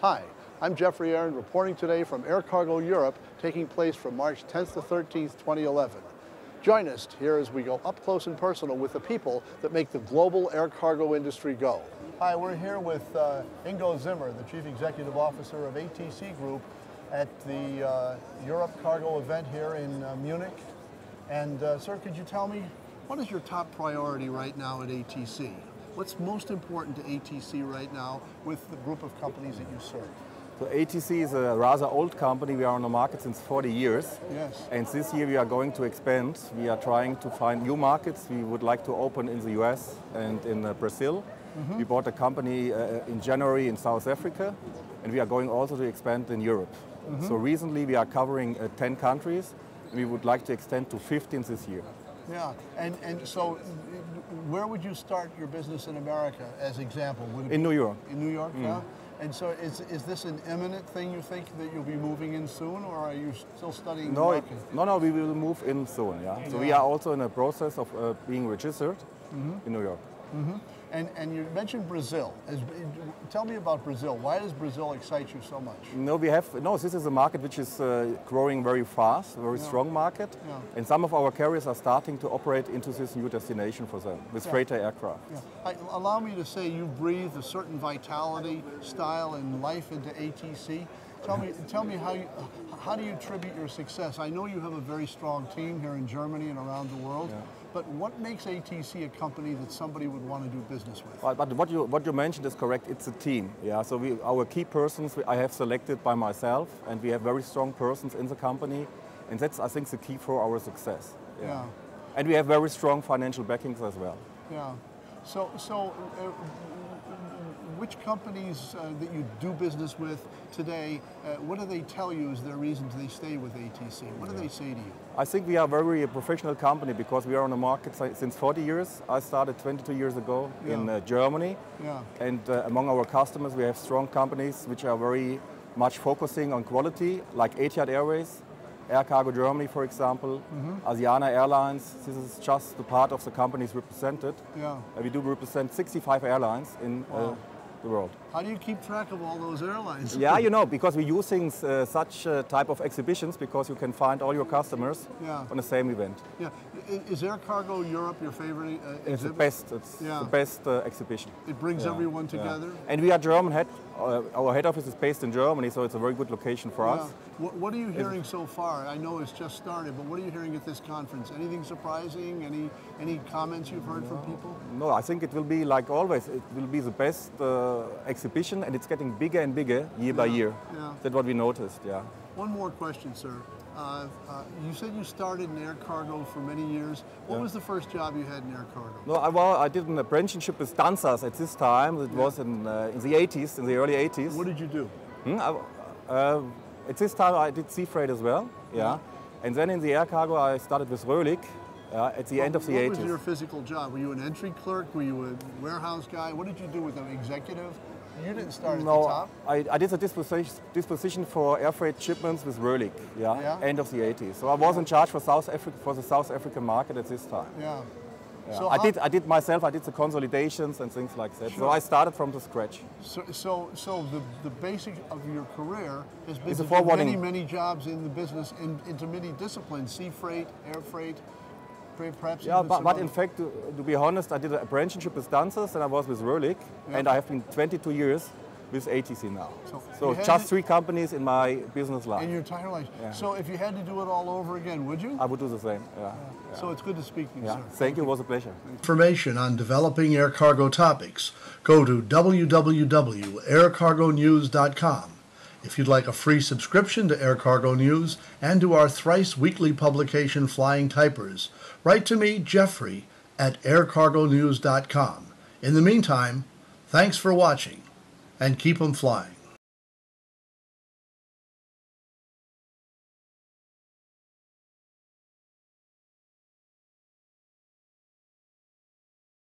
Hi, I'm Jeffrey Aaron reporting today from Air Cargo Europe, taking place from March 10th to 13th, 2011. Join us here as we go up close and personal with the people that make the global air cargo industry go. Hi, we're here with IngoZimmer, the Chief Executive Officer of ATC Group at the Europe Cargo event here in Munich. And sir, could you tell me, what is your top priority right now at ATC? What's most important to ATC right now with the group of companies that you serve? So ATC is a rather old company. We are on the market since 40 years. Yes. And this year we are going to expand. We are trying to find new markets. We would like to open in the US and in Brazil. We bought a company in January in South Africa, and we are going also to expand in Europe. So recently we are covering 10 countries, and we would like to extend to 15 this year. Yeah, and so where would you start your business in America as example? Would it in New York. In New York, yeah? And so is this an imminent thing you think that you'll be moving in soon, or are you still studying the market? No, we will move in soon, yeah. So we are also in a process of being registered in New York. And you mentioned Brazil. Tell me about Brazil. Why does Brazil excite you so much? This is a market which is growing very fast, a very strong market. And some of our carriers are starting to operate into this new destination for them with freighter aircraft. Allow me to say you breathe a certain vitality, style, and life into ATC. Tell me how do you attribute your success? I know you have a very strong team here in Germany and around the world, but what makes ATC a company that somebody would want to do business with? But what you mentioned is correct. It's a team. Yeah. So our key persons I have selected by myself, and we have very strong persons in the company, and that's I think the key for our success. And we have very strong financial backings as well. Yeah. So which companies that you do business with today, what do they tell you is their reason they stay with ATC? What do they say to you? I think we are a very professional company because we are on the market since 40 years. I started 22 years ago in Germany. And among our customers we have strong companies which are very much focusing on quality, like Etihad Airways, Air Cargo Germany, for example, Asiana Airlines. This is just the part of the companies represented. We do represent 65 airlines in the world. How do you keep track of all those airlines? Yeah, because we're using such type of exhibitions because you can find all your customers on the same event. Yeah. Is Air Cargo Europe your favorite exhibit? It's the best. It's the best exhibition. It brings everyone together? And we are German our head office is based in Germany, so it's a very good location for us. What are you hearing so far? I know it's just started, but what are you hearing at this conference? Anything surprising? Any comments you've heard from people? No, I think it will be like always. It will be the best exhibition, and it's getting bigger and bigger year by year. That's what we noticed. One more question, sir. You said you started in air cargo for many years. What was the first job you had in air cargo? No, I did an apprenticeship with Danzas at this time. It was in the 80s, in the early 80s. What did you do? At this time I did sea freight as well. And then in the air cargo I started with Röhlig at the end of the 80s. What was your physical job? Were you an entry clerk? Were you a warehouse guy? What did you do with an executive? You didn't start at the top? I did a disposition for air freight shipments with Röhlig, end of the 80s. So I was in charge for the South African market at this time. So I did the consolidations and things like that. So I started from the scratch. So the basic of your career has been to do many jobs in the business, into many disciplines, sea freight, air freight. But in fact, to be honest, I did an apprenticeship with Danzas and I was with Röhlig, and I have been 22 years with ATC now. So just 3 companies in my business life. In your entire life. So if you had to do it all over again, would you? I would do the same, So it's good to speak to you, sir. Thank you, it was a pleasure. Information on developing air cargo topics, go to www.aircargonews.com. If you'd like a free subscription to Air Cargo News and to our thrice weekly publication Flying Typers, write to me, Jeffrey, at aircargonews.com. In the meantime, thanks for watching, and keep 'em flying.